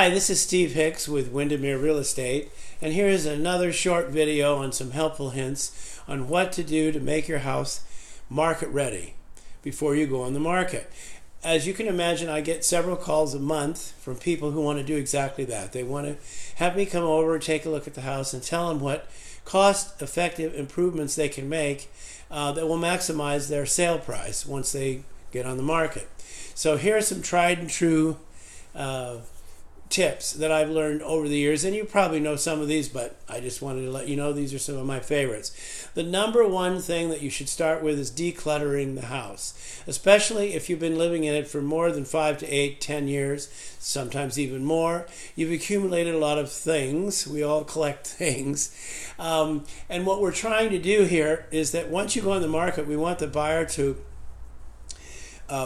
Hi, this is Steve Hicks with Windermere Real Estate, and here's another short video on some helpful hints on what to do to make your house market ready before you go on the market. As you can imagine, I get several calls a month from people who want to do exactly that. They want to have me come over, take a look at the house, and tell them what cost-effective improvements they can make that will maximize their sale price once they get on the market. So here are some tried and true tips that I've learned over the years, and you probably know some of these, but I just wanted to let you know these are some of my favorites. The number one thing that you should start with is decluttering the house, especially if you've been living in it for more than 5 to 8, 10 years, sometimes even more. You've accumulated a lot of things. We all collect things. And what we're trying to do here is that once you go on the market, we want the buyer to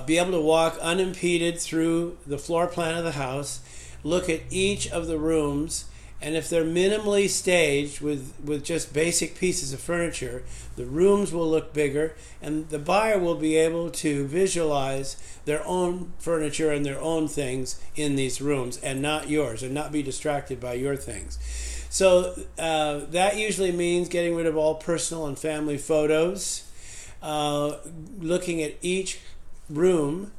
be able to walk unimpeded through the floor plan of the house, look at each of the rooms, and if they're minimally staged with just basic pieces of furniture, the rooms will look bigger and the buyer will be able to visualize their own furniture and their own things in these rooms and not yours, and not be distracted by your things. So that usually means getting rid of all personal and family photos, looking at each room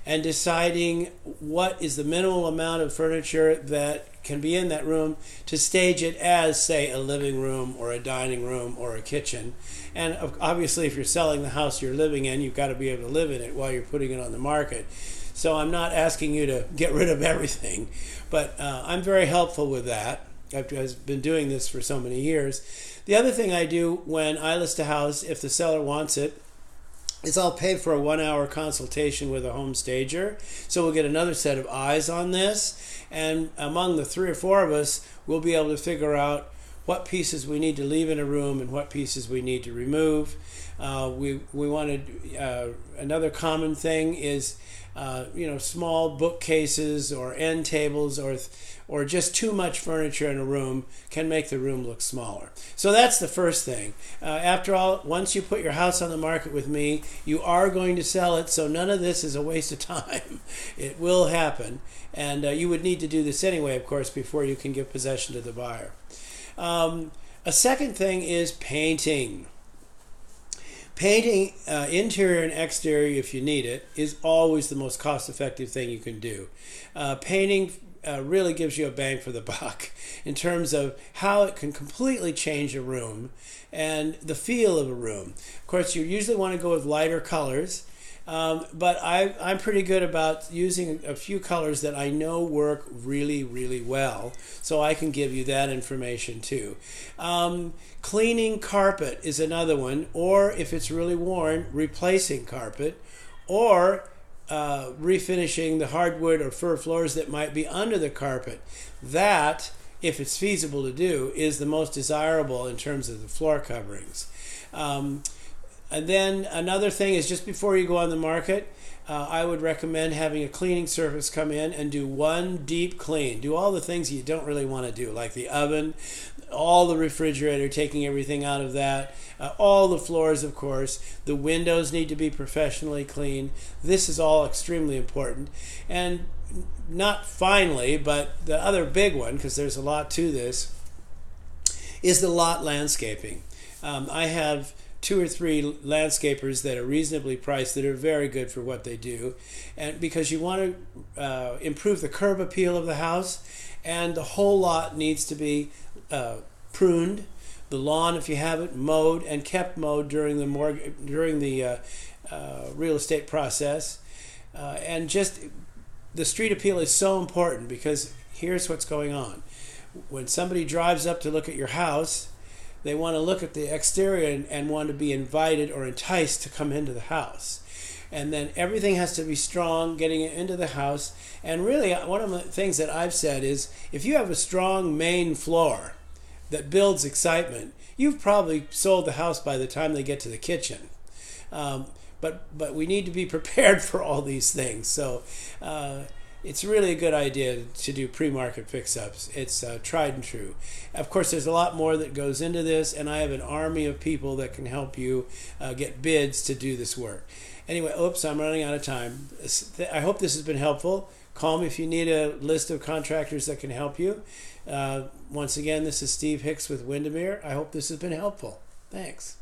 and deciding what is the minimal amount of furniture that can be in that room to stage it as, say, a living room or a dining room or a kitchen. And obviously, if you're selling the house you're living in, you've got to be able to live in it while you're putting it on the market. So I'm not asking you to get rid of everything, but I'm very helpful with that. I've been doing this for so many years. The other thing I do when I list a house, if the seller wants it, is I'll pay for a 1-hour consultation with a home stager. So we'll get another set of eyes on this. And among the 3 or 4 of us, we'll be able to figure out what pieces we need to leave in a room and what pieces we need to remove. We wanted another common thing is small bookcases or end tables or just too much furniture in a room can make the room look smaller. So that's the first thing. After all, once you put your house on the market with me, you are going to sell it, so none of this is a waste of time. It will happen, and you would need to do this anyway, of course, before you can give possession to the buyer. A second thing is painting. Painting interior and exterior, if you need it, is always the most cost-effective thing you can do. Painting really gives you a bang for the buck in terms of how it can completely change a room and the feel of a room. Of course, you usually want to go with lighter colors, but I'm pretty good about using a few colors that I know work really, really well, so I can give you that information too. Cleaning carpet is another one, or if it's really worn, replacing carpet, or refinishing the hardwood or fir floors that might be under the carpet. That, if it's feasible to do, is the most desirable in terms of the floor coverings. And then another thing is, just before you go on the market, I would recommend having a cleaning service come in and do one deep clean. Do all the things you don't really want to do, like the oven, all the refrigerator, taking everything out of that, all the floors, of course. The windows need to be professionally cleaned. This is all extremely important. And not finally, but the other big one, because there's a lot to this, is the lot landscaping. I have 2 or 3 landscapers that are reasonably priced that are very good for what they do, and because you want to improve the curb appeal of the house, and the whole lot needs to be pruned. The lawn, if you have it, mowed and kept mowed during the real estate process, and just the street appeal is so important, because here's what's going on. When somebody drives up to look at your house, they want to look at the exterior and want to be invited or enticed to come into the house. And then everything has to be strong getting it into the house. And really, one of the things that I've said is, if you have a strong main floor that builds excitement, you've probably sold the house by the time they get to the kitchen. But we need to be prepared for all these things. So it's really a good idea to do pre-market fix-ups. It's tried and true. Of course, there's a lot more that goes into this, and I have an army of people that can help you get bids to do this work. Anyway, oops, I'm running out of time. I hope this has been helpful. Call me if you need a list of contractors that can help you. Once again, this is Steve Hicks with Windermere. I hope this has been helpful. Thanks.